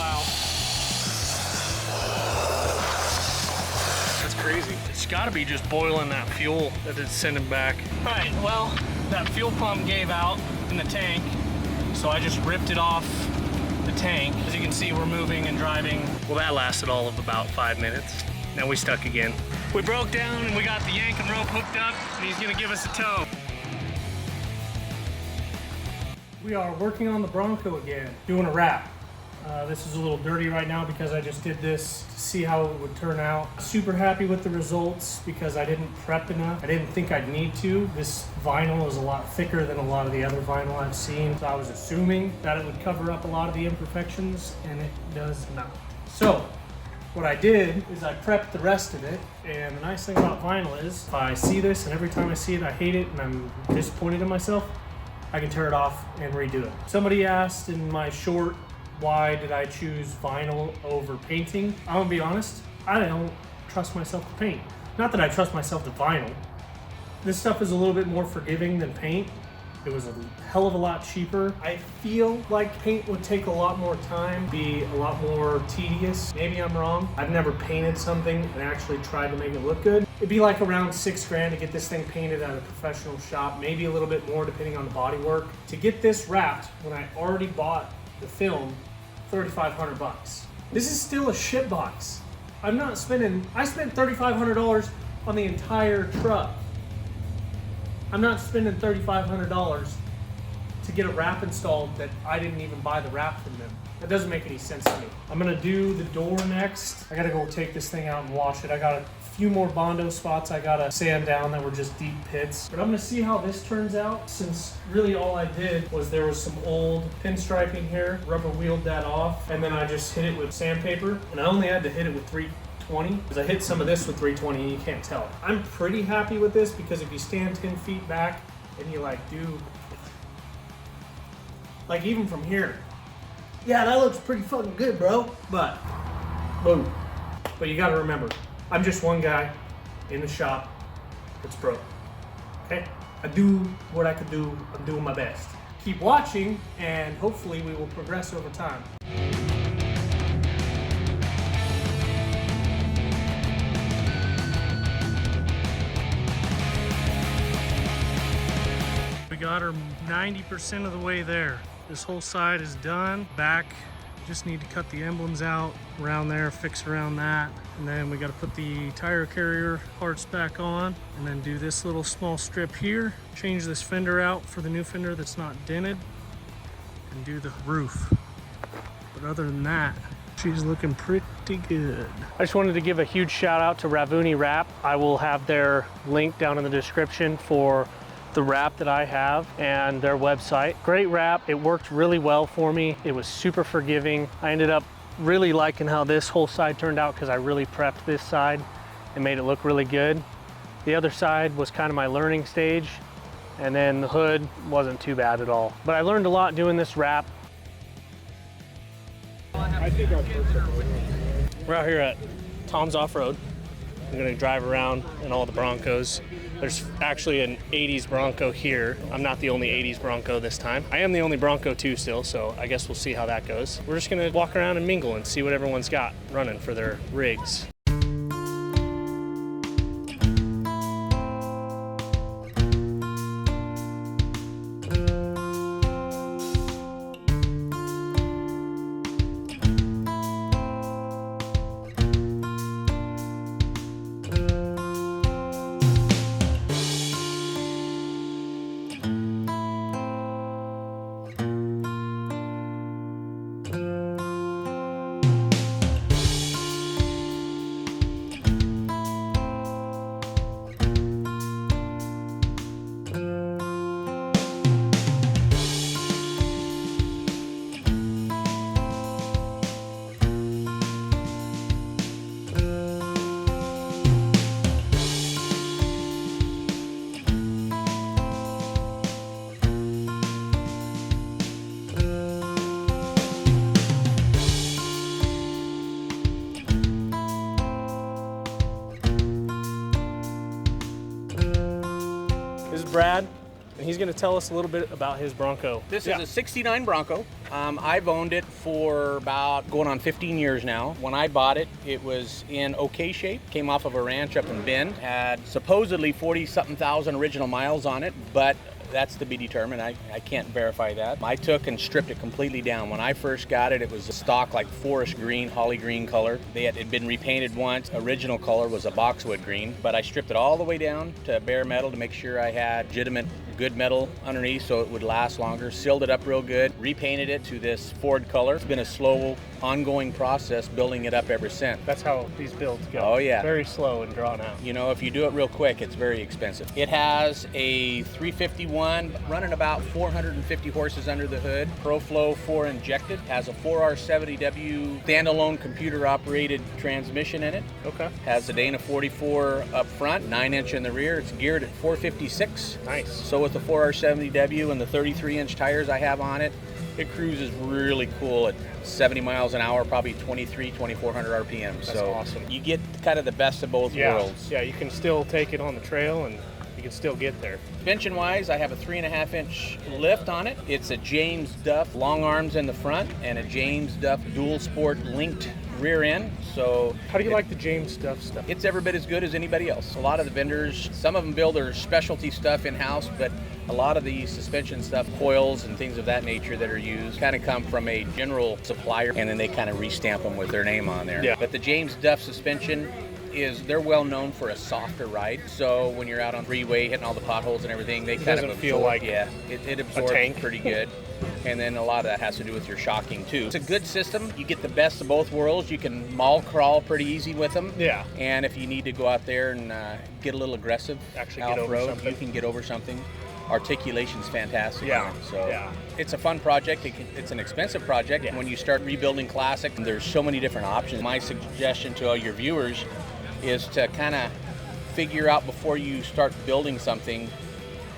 Wow. That's crazy. It's gotta be just boiling that fuel that it's sending back. All right, well, that fuel pump gave out in the tank, so I just ripped it off the tank. As you can see, we're moving and driving. Well, that lasted all of about 5 minutes. Now we stuck again. We broke down and we got the yank and rope hooked up, and he's gonna give us a tow. We are working on the Bronco again, doing a wrap. This is a little dirty right now because I just did this to see how it would turn out. Super happy with the results because I didn't prep enough. I didn't think I'd need to. This vinyl is a lot thicker than a lot of the other vinyl I've seen. So I was assuming that it would cover up a lot of the imperfections, and it does not. So what I did is I prepped the rest of it, and the nice thing about vinyl is if I see this and every time I see it I hate it and I'm disappointed in myself, I can tear it off and redo it. Somebody asked in my short, why did I choose vinyl over painting? I'm gonna be honest, I don't trust myself to paint. Not that I trust myself to vinyl. This stuff is a little bit more forgiving than paint. It was a hell of a lot cheaper. I feel like paint would take a lot more time, be a lot more tedious. Maybe I'm wrong. I've never painted something and actually tried to make it look good. It'd be like around $6 grand to get this thing painted at a professional shop, maybe a little bit more depending on the body work. To get this wrapped when I already bought the film, $3,500. This is still a shit box. I spent $3,500 on the entire truck. I'm not spending $3,500 to get a wrap installed that I didn't even buy the wrap from them. That doesn't make any sense to me. I'm gonna do the door next. I gotta go take this thing out and wash it. I got a few more Bondo spots I gotta sand down that were just deep pits. But I'm gonna see how this turns out, since really all I did was there was some old pinstriping here, rubber wheeled that off, and then I just hit it with sandpaper, and I only had to hit it with 320, because I hit some of this with 320 and you can't tell. I'm pretty happy with this because if you stand 10 feet back and you like even from here, yeah, that looks pretty fucking good, bro. But you gotta remember, I'm just one guy in the shop that's broke. Okay? I do what I could do. I'm doing my best. Keep watching, and hopefully we will progress over time. We got her 90% of the way there. This whole side is done. Back, just need to cut the emblems out around there, fix around that. And then we got to put the tire carrier parts back on, and then do this little small strip here. Change this fender out for the new fender that's not dented, and do the roof. But other than that, she's looking pretty good. I just wanted to give a huge shout out to Ravuni Wrap. I will have their link down in the description for the wrap that I have and their website. Great wrap. It worked really well for me. It was super forgiving. I ended up really liking how this whole side turned out because I really prepped this side and made it look really good. The other side was kind of my learning stage, and then the hood wasn't too bad at all. But I learned a lot doing this wrap. We're out here at Tom's Off-Road. I'm gonna drive around in all the Broncos. There's actually an 80s Bronco here. I'm not the only 80s Bronco this time. I am the only Bronco too still, so I guess we'll see how that goes. We're just gonna walk around and mingle and see what everyone's got running for their rigs. Brad, and he's going to tell us a little bit about his Bronco. This is a 69 Bronco. I've owned it for about going on 15 years now. When I bought it, it was in okay shape. Came off of a ranch up in Bend. Had supposedly 40-something thousand original miles on it, but that's to be determined. I can't verify that. I took and stripped it completely down. When I first got it, it was a stock like forest green, holly green color. It had been repainted once. Original color was a boxwood green, but I stripped it all the way down to bare metal to make sure I had legitimate good metal underneath so it would last longer. Sealed it up real good, repainted it to this Ford color. It's been a slow, ongoing process building it up ever since. That's how these builds go. Oh yeah. Very slow and drawn out. You know, if you do it real quick, it's very expensive. It has a 351 running about 450 horses under the hood. ProFlow 4 injected. Has a 4R70W standalone computer operated transmission in it. Okay. Has a Dana 44 up front, 9-inch in the rear. It's geared at 456. Nice. So with the 4R70W and the 33-inch tires I have on it, it cruises really cool at 70 miles an hour, probably 2,400 RPM. That's so awesome. You get kind of the best of both worlds. Yeah, you can still take it on the trail and you can still get there. Suspension wise, I have a 3.5-inch lift on it. It's a James Duff long arms in the front and a James Duff dual sport linked rear end. So how do you like the James Duff stuff? It's every bit as good as anybody else. A lot of the vendors, some of them build their specialty stuff in-house, but a lot of the suspension stuff, coils and things of that nature that are used kind of come from a general supplier, and then they kind of restamp them with their name on there. Yeah. But the James Duff suspension they're well known for a softer ride. So when you're out on freeway hitting all the potholes and everything, they kind of absorb. Feel like it absorbs a tank. pretty good. And then a lot of that has to do with your shocking too. It's a good system. You get the best of both worlds. You can mall crawl pretty easy with them. Yeah. And if you need to go out there and get a little aggressive, actually get over something, you can get over something. Articulation's fantastic. Yeah. So it's a fun project. It's an expensive project. Yeah. When you start rebuilding classic, there's so many different options. My suggestion to all your viewers is to kind of figure out before you start building something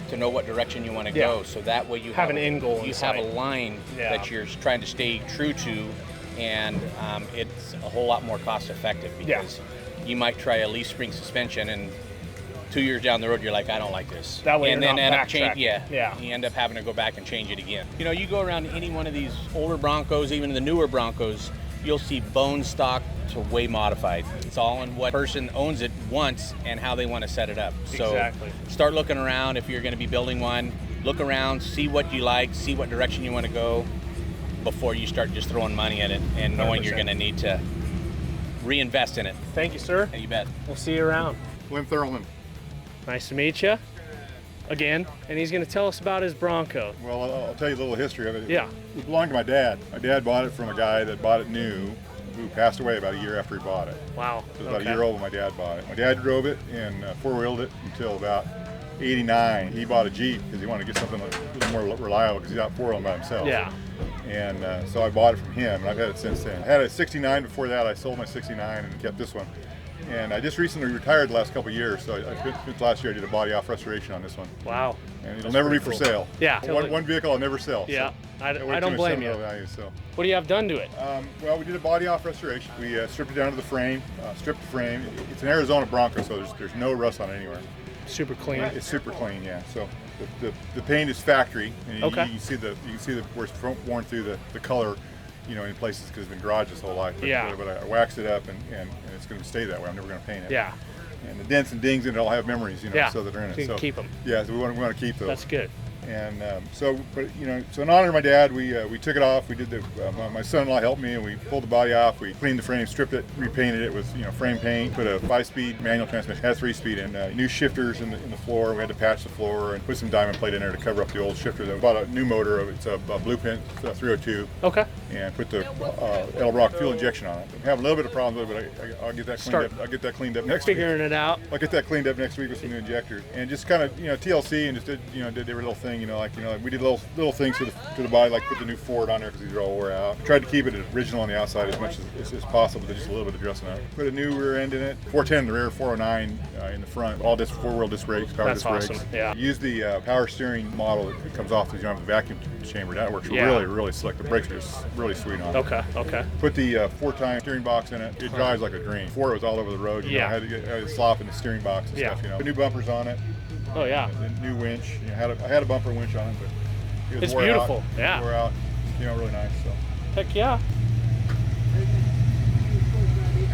to know what direction you want to go. So that way you have an end goal. You have a line that you're trying to stay true to, and it's a whole lot more cost effective because you might try a leaf spring suspension and 2 years down the road you're like, I don't like this. That way and you're then not backtrack. You end up having to go back and change it again. You know, you go around any one of these older Broncos, even the newer Broncos, you'll see bone stock to way modified. It's all in what person owns it wants and how they want to set it up. So start looking around. If you're going to be building one, look around, see what you like, see what direction you want to go before you start just throwing money at it and knowing 100%. You're going to need to reinvest in it. Thank you, sir. You bet. We'll see you around. William Thurlman. Nice to meet you again, and he's going to tell us about his Bronco. Well, I'll tell you a little history of it. Yeah. It belonged to my dad. My dad bought it from a guy that bought it new, who passed away about a year after he bought it. Wow. So it was about a year old when my dad bought it. My dad drove it and four-wheeled it until about 89. He bought a Jeep because he wanted to get something a little more reliable because he's out four-wheeling by himself. Yeah. And so I bought it from him, and I've had it since then. I had a 69 before that. I sold my 69 and kept this one. And I just recently retired the last couple of years, so last year I did a body off restoration on this one. Wow. And it'll never be for sale. Yeah. One vehicle I'll never sell. Yeah. So I don't blame you. Value, so. What do you have done to it? Well, we did a body off restoration. We stripped it down to the frame, stripped the frame. It's an Arizona Bronco, so there's no rust on it anywhere. Super clean. It's super clean, yeah. So the paint is factory, and you can see where it's worn through the color, you know, in places because it's been garaged this whole life. But I waxed it up, and it's going to stay that way. I'm never going to paint it. Yeah. And the dents and dings in it all have memories, you know, so that they're in it. So keep them. Yeah, so we want to keep those. That's good. And so in honor of my dad, we took it off. We did my son-in-law helped me, and we pulled the body off. We cleaned the frame, stripped it, repainted it with frame paint. Put a 5-speed manual transmission, has 3-speed, and new shifters in the floor. We had to patch the floor and put some diamond plate in there to cover up the old shifter. We bought a new motor. It's a Blueprint 302. Okay. And put the Edelbrock fuel injection on it. I'm having a little bit of problems with it, but I'll get that cleaned up. I'll get that cleaned up next week. Figuring it out. I'll get that cleaned up next week with some new injectors, and just kind of TLC and just did every little thing. We did little things to the body, like put the new Ford on there because these are all wore out. Tried to keep it original on the outside as much as possible, but just a little bit of dressing up. Put a new rear end in it, 410 in the rear, 409 in the front. All disc, 4-wheel disc brakes, power disc brakes. That's awesome. Yeah. Use the power steering model that comes off the vacuum chamber. That works really slick. The brakes are just really sweet on it. Okay. Put the 4-time steering box in it. It drives like a dream. Before it was all over the road. I had to slop in the steering box and stuff. Put new bumpers on it. Oh yeah. The new winch. You know, I had a bumper winch on it, but it was It's wore beautiful. Out. Yeah. It wore out. You know, really nice. So Heck yeah.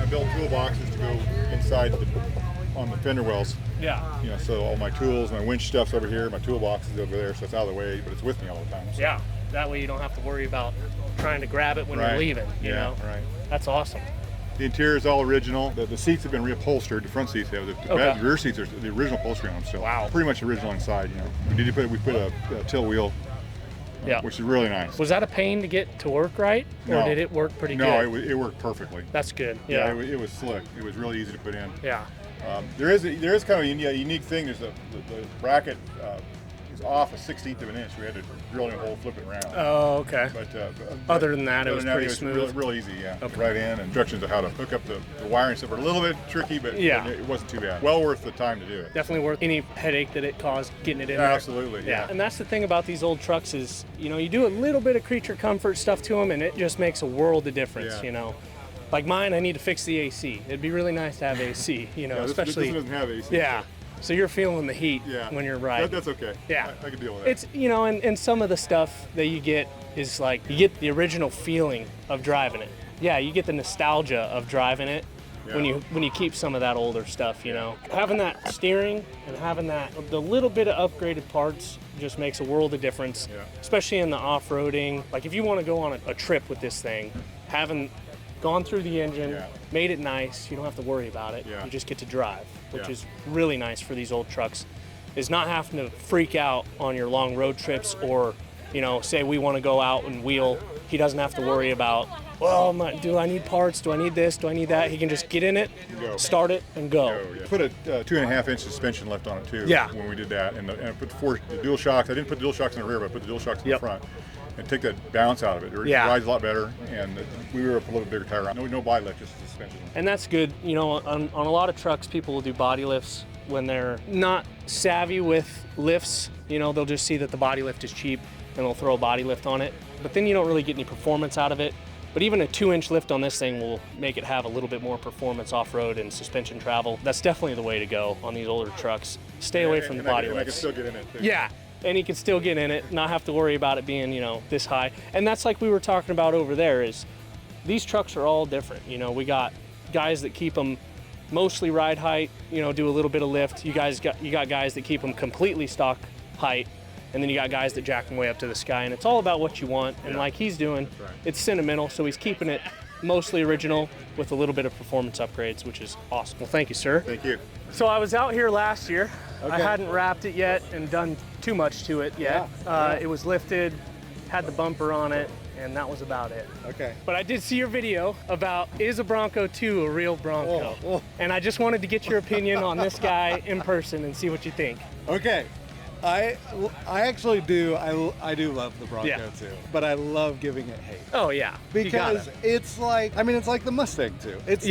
I built toolboxes to go inside on the fender wells. Yeah. You know, so all my tools, my winch stuff's over here, my toolbox is over there, so it's out of the way, but it's with me all the time. So. Yeah. That way you don't have to worry about trying to grab it when you're leaving. You know. Right. That's awesome. The interior is all original. The seats have been reupholstered. The front seats have. The rear seats are the original upholstery on them still. Wow. Pretty much original inside. You know, we put a tilt wheel. Yeah. Which is really nice. Was that a pain to get to work right, or No. did it work pretty good? No, it worked perfectly. That's good. Yeah. It was slick. It was really easy to put in. Yeah. There is kind of a unique thing. There's the bracket is off a 1/16 of an inch. We had to drill in a hole, flip it around. Oh, okay. But Other than that, it was pretty smooth. Real easy, yeah. Okay. Right in. Instructions of how to hook up the wiring stuff are a little bit tricky, but it wasn't too bad. Well worth the time to do it. Definitely worth any headache that it caused getting it in there. Absolutely, yeah. And that's the thing about these old trucks is, you know, you do a little bit of creature comfort stuff to them and it just makes a world of difference, Yeah. you know. Like mine, I need to fix the AC. It'd be really nice to have AC, you know, especially. This doesn't have AC. Yeah. So you're feeling the heat when you're riding. That's okay. Yeah. I can deal with that. It's, you know, and some of the stuff that you get is like, you get the original feeling of driving it. Yeah, you get the nostalgia of driving it when you keep some of that older stuff, you know. Having that steering and having the little bit of upgraded parts just makes a world of difference, especially in the off-roading. Like if you want to go on a trip with this thing, having gone through the engine, made it nice, you don't have to worry about it. You just get to drive, which is really nice for these old trucks, is not having to freak out on your long road trips or, you know, say we want to go out and wheel. He doesn't have to worry about, well, do I need parts? Do I need this? Do I need that? He can just get in it, start it, and go. Put a 2.5-inch suspension lift on it too. Yeah. When we did that, and I put the dual shocks. I didn't put the dual shocks in the rear, but I put the dual shocks in the front, and take that bounce out of it. It rides a lot better, and we were up a little bigger tire. No body lift, just suspension. And that's good. You know, on a lot of trucks, people will do body lifts when they're not savvy with lifts. You know, they'll just see that the body lift is cheap, and they'll throw a body lift on it. But then you don't really get any performance out of it. But even a 2-inch lift on this thing will make it have a little bit more performance off-road and suspension travel. That's definitely the way to go on these older trucks. Stay away from the body lifts. I can still get in it too. Yeah, and you can still get in it, not have to worry about it being, you know, this high. And that's like we were talking about over there is these trucks are all different. You know, we got guys that keep them mostly ride height, you know, do a little bit of lift. You got guys that keep them completely stock height. And then you got guys that jack them way up to the sky, and it's all about what you want. And like he's doing, it's sentimental, so he's keeping it mostly original with a little bit of performance upgrades, which is awesome. Well, thank you, sir. Thank you. So I was out here last year. I hadn't wrapped it yet and done too much to it yet. It was lifted, had the bumper on it, and that was about it. Okay. But I did see your video about, is a Bronco 2 a real Bronco? And I just wanted to get your opinion on this guy in person and see what you think. Okay. I actually do. I do love the Bronco too, but I love giving it hate. Oh yeah, because it's like, I mean, it's like the Mustang too. It's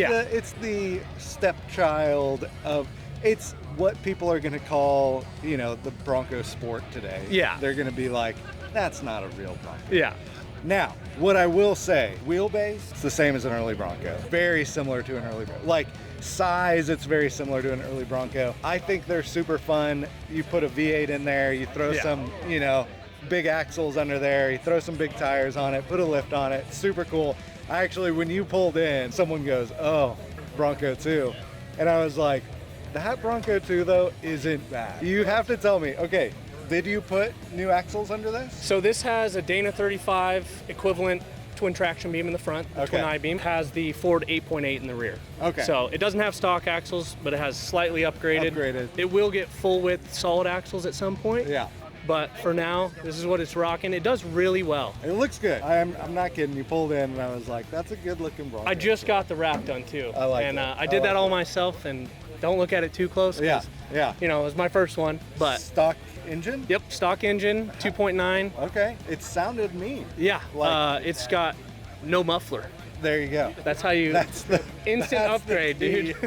the stepchild of, it's what people are going to call, you know, the Bronco Sport today. Yeah, they're going to be like, that's not a real Bronco. Yeah. Now, what I will say, wheelbase, it's the same as an early Bronco. Very similar to an early Bronco. Like size, it's very similar to an early Bronco. I think they're super fun. You put a V8 in there, you throw some, you know, big axles under there, you throw some big tires on it, put a lift on it, super cool. I actually, when you pulled in, someone goes, oh, Bronco 2. And I was like, that Bronco 2 though isn't bad. You have to tell me, okay, did you put new axles under this? So this has a Dana 35 equivalent twin traction beam in the front, the twin I-beam, has the Ford 8.8 in the rear. Okay. So it doesn't have stock axles, but it has slightly upgraded. It will get full width solid axles at some point. Yeah. But for now, this is what it's rocking. It does really well. It looks good. I'm not kidding. You pulled in and I was like, that's a good looking Bronco. I just got the wrap done too. I like and that. I did that all myself, and don't look at it too close. Yeah. You know, it was my first one, but. Stock engine? Yep, stock engine, 2.9. Okay, it sounded mean. Yeah, it's got no muffler. There you go. That's how you. That's the instant upgrade, dude.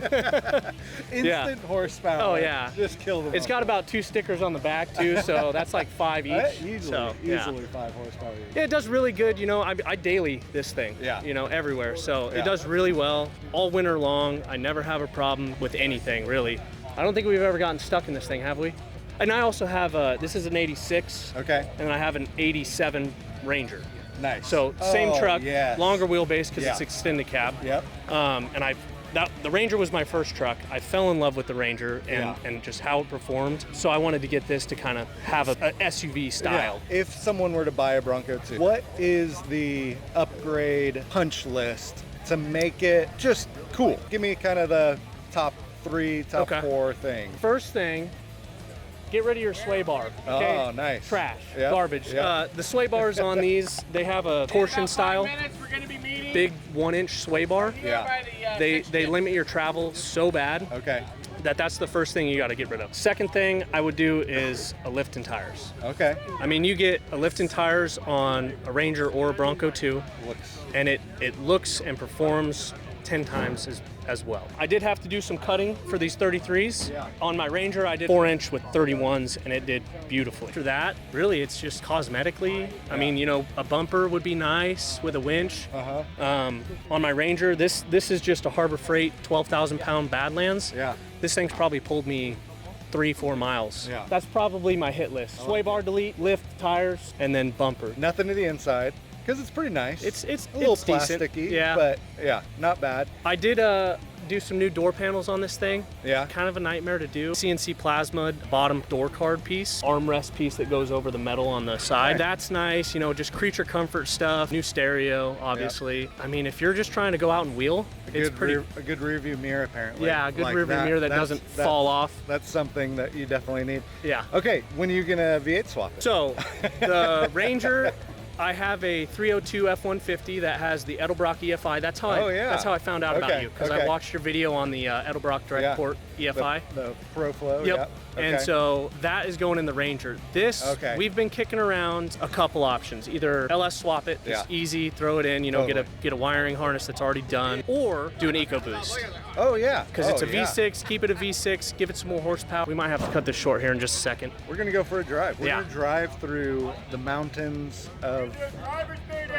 Instant horsepower. Oh yeah. Just kill them. It's got about 2 stickers on the back too, so that's like 5 each. Easily 5 horsepower. Yeah, it does really good. You know, I daily this thing. Yeah. You know, everywhere. So it does really well all winter long. I never have a problem with anything really. I don't think we've ever gotten stuck in this thing, have we? And I also have this is an 86. Okay. And then I have an 87 Ranger. Nice. So same truck, yes. longer wheelbase because Yeah. it's extended cab. Yep. And the Ranger was my first truck. I fell in love with the Ranger and, Yeah. and just how it performed. So I wanted to get this to kind of have a SUV style. Yeah. If someone were to buy a Bronco 2, what is the upgrade punch list to make it just cool? Give me kind of the top 3, top Okay. 4 things. First thing, get rid of your sway bar. Okay? Oh, nice. Trash, Yep. garbage. Yep. The sway bars on these, they have a torsion style, big 1-inch sway bar. Yeah. They limit your travel so bad Okay. that's the first thing you got to get rid of. Second thing I would do is a lift and tires. Okay. I mean, you get a lift and tires on a Ranger or a Bronco 2, Looks. and it looks and performs 10 times as well. I did have to do some cutting for these 33s. Yeah. On my Ranger, I did 4-inch with 31s, and it did beautifully. After that, really, it's just cosmetically. I mean, you know, a bumper would be nice with a winch. On my Ranger, this is just a Harbor Freight 12,000-pound Badlands. Yeah. This thing's probably pulled me 3-4 miles. Yeah. That's probably my hit list. Sway bar delete, lift, tires, and then bumper. Nothing to the inside, because it's pretty nice. It's a little decent. plasticky, Yeah. but yeah, not bad. I did do some new door panels on this thing. Yeah. Kind of a nightmare to do. CNC plasma bottom door card piece, armrest piece that goes over the metal on the side. Right. That's nice, you know, just creature comfort stuff. New stereo, obviously. I mean, if you're just trying to go out and wheel, it's pretty. A good rear view mirror, apparently. Yeah, a good Like rear view mirror that doesn't fall off. That's something that you definitely need. Yeah. Okay, when are you gonna V8 swap it? So the Ranger, I have a 302 F-150 that has the Edelbrock EFI. That's how that's how I found out about Okay, you, because okay. I watched your video on the Edelbrock direct Yeah. port EFI. The Pro Flow. Yep. Yep. And Okay. so that is going in the Ranger. This, Okay. we've been kicking around a couple options. Either LS swap it, it's Yeah. easy, throw it in, you know, Totally. get a wiring harness that's already done, or do an EcoBoost. Oh yeah. Because it's a yeah. V6, keep it a V6, give it some more horsepower. We might have to cut this short here in just a second. We're gonna go for a drive. We're Yeah. gonna drive through the mountains of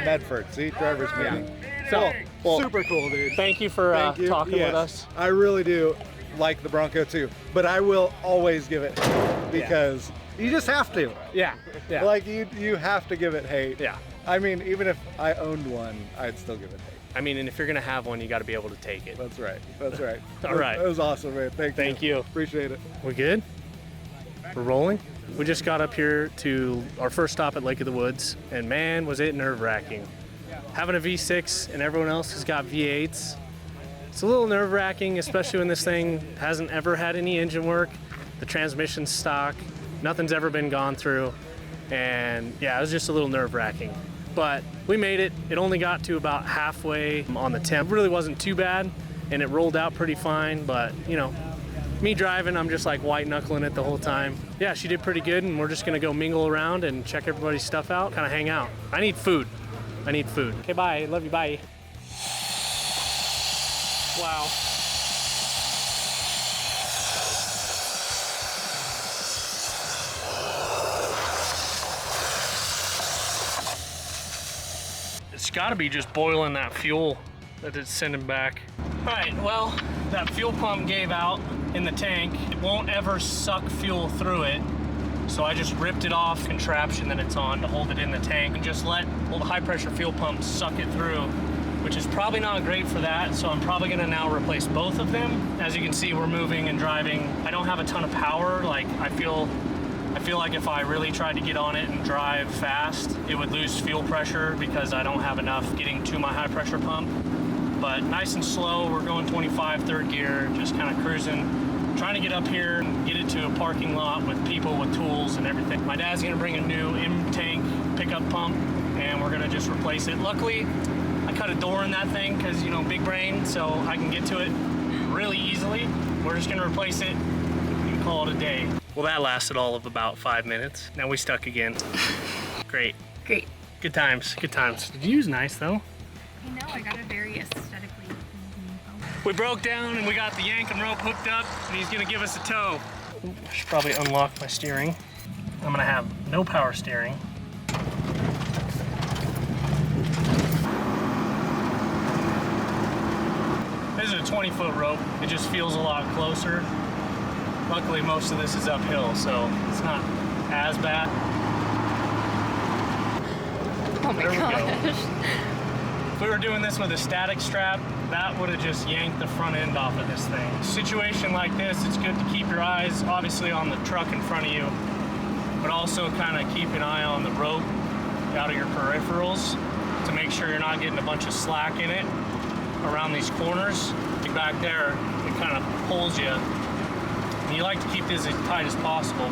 Medford. See, driver's meeting. So, well, super cool, dude. Thank you for Thank you. talking Yes, with us. I really do like the Bronco too, but I will always give it hate because you just have to. Yeah, yeah. Like you have to give it hate. Yeah. I mean, even if I owned one, I'd still give it hate. I mean, and if you're gonna have one, you got to be able to take it. That's right. That's right. All right. That was awesome, man. Thank you. Appreciate it. We good? We're rolling? We just got up here to our first stop at Lake of the Woods, and man, was it nerve-wracking. Having a V6 and everyone else has got V8s, it's a little nerve-wracking, especially when this thing hasn't ever had any engine work. The transmission's stock, nothing's ever been gone through, and yeah, it was just a little nerve-wracking. But we made it. It only got to about halfway on the temp. It really wasn't too bad, and it rolled out pretty fine, but you know, me driving, I'm just like white knuckling it the whole time. Yeah, she did pretty good, and we're just gonna go mingle around and check everybody's stuff out, kind of hang out. I need food. Okay, bye. Love you. Bye. Wow. It's got to be just boiling that fuel that it's sending back. All right, well, that fuel pump gave out in the tank. It won't ever suck fuel through it. So I just ripped it off contraption that it's on to hold it in the tank and just let the high pressure fuel pump suck it through, which is probably not great for that. So I'm probably gonna now replace both of them. As you can see, we're moving and driving. I don't have a ton of power. Like I feel like if I really tried to get on it and drive fast, it would lose fuel pressure because I don't have enough getting to my high pressure pump. But nice and slow, we're going 25 third gear, just kind of cruising, trying to get up here and get it to a parking lot with people with tools and everything. My dad's gonna bring a new M-tank pickup pump and we're gonna just replace it. Luckily, I cut a door in that thing because, you know, big brain, so I can get to it really easily. We're just gonna replace it and call it a day. Well, that lasted all of about 5 minutes. Now we stuck again. Great. Great. Good times, good times. The view's nice though. I know, I got a very aesthetically. We broke down and we got the yank and rope hooked up and he's gonna give us a tow. I should probably unlock my steering. I'm gonna have no power steering. This is a 20-foot rope. It just feels a lot closer. Luckily, most of this is uphill, so it's not as bad. Oh my There we go. gosh. If we were doing this with a static strap, that would have just yanked the front end off of this thing. Situation like this, it's good to keep your eyes obviously on the truck in front of you, but also kind of keep an eye on the rope out of your peripherals to make sure you're not getting a bunch of slack in it around these corners. Back there, it kind of pulls you. And you like to keep this as tight as possible.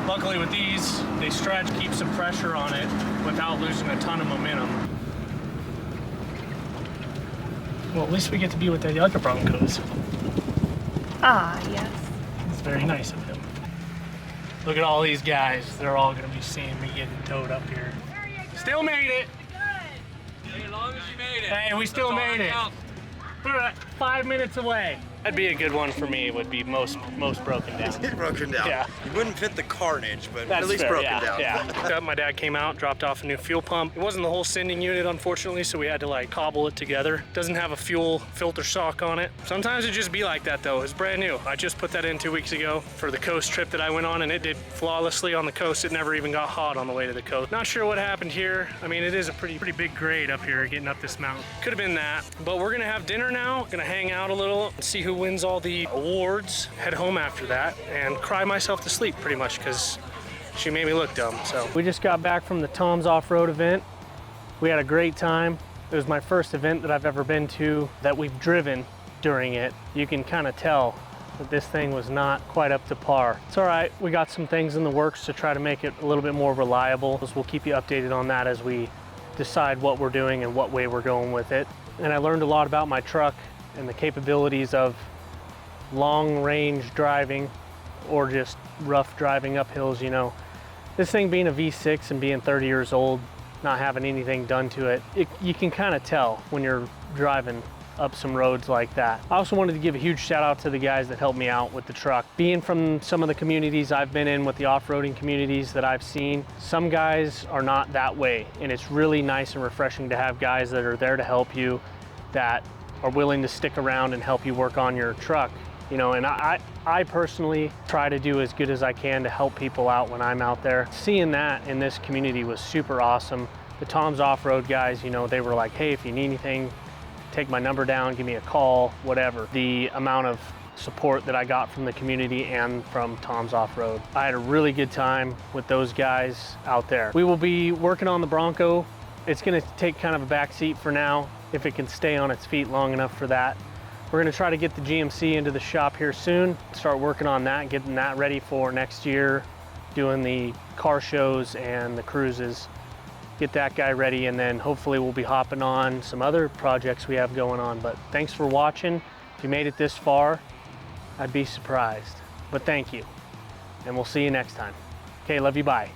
Luckily with these, they stretch, keep some pressure on it without losing a ton of momentum. Well, at least we get to be with the other Broncos. Ah, yes. It's very nice of him. Look at all these guys. They're all gonna be seeing me getting towed up here. Still made it. As long as you made it. Hey, we still made it. We're 5 minutes away. That'd be a good one for me. Would be most broken down. Broken down. Yeah. You wouldn't fit the carnage, but That's at least fair, broken yeah, down. Yeah. My dad came out, dropped off a new fuel pump. It wasn't the whole sending unit, unfortunately, so we had to like cobble it together. Doesn't have a fuel filter sock on it. Sometimes it just be like that though. It's brand new. I just put that in 2 weeks ago for the coast trip that I went on, and it did flawlessly on the coast. It never even got hot on the way to the coast. Not sure what happened here. I mean, it is a pretty big grade up here getting up this mountain. Could have been that, but we're gonna have dinner now. Gonna hang out a little and see who wins all the awards, head home after that, and cry myself to sleep pretty much because she made me look dumb. So we just got back from the Tom's off-road event. We had a great time. It was my first event that I've ever been to that we've driven during it. You can kind of tell that this thing was not quite up to par. It's all right. We got some things in the works to try to make it a little bit more reliable. We'll keep you updated on that as we decide what we're doing and what way we're going with it. And I learned a lot about my truck and the capabilities of long range driving or just rough driving up hills. You know, this thing being a V6 and being 30 years old, not having anything done to it, you can kind of tell when you're driving up some roads like that. I also wanted to give a huge shout out to the guys that helped me out with the truck. Being from some of the communities I've been in with the off-roading communities that I've seen, some guys are not that way, and it's really nice and refreshing to have guys that are there to help you, that are willing to stick around and help you work on your truck. You know, and I personally try to do as good as I can to help people out when I'm out there. Seeing that in this community was super awesome. The Tom's off-road guys, you know, they were like, hey, if you need anything, take my number down, give me a call, whatever. The amount of support that I got from the community and from Tom's off-road. I had a really good time with those guys out there. We will be working on the Bronco. It's gonna take kind of a back seat for now, if it can stay on its feet long enough for that. We're gonna try to get the GMC into the shop here soon, start working on that, getting that ready for next year, doing the car shows and the cruises. Get that guy ready, and then hopefully we'll be hopping on some other projects we have going on. But thanks for watching. If you made it this far, I'd be surprised. But thank you, and we'll see you next time. Okay, love you, bye.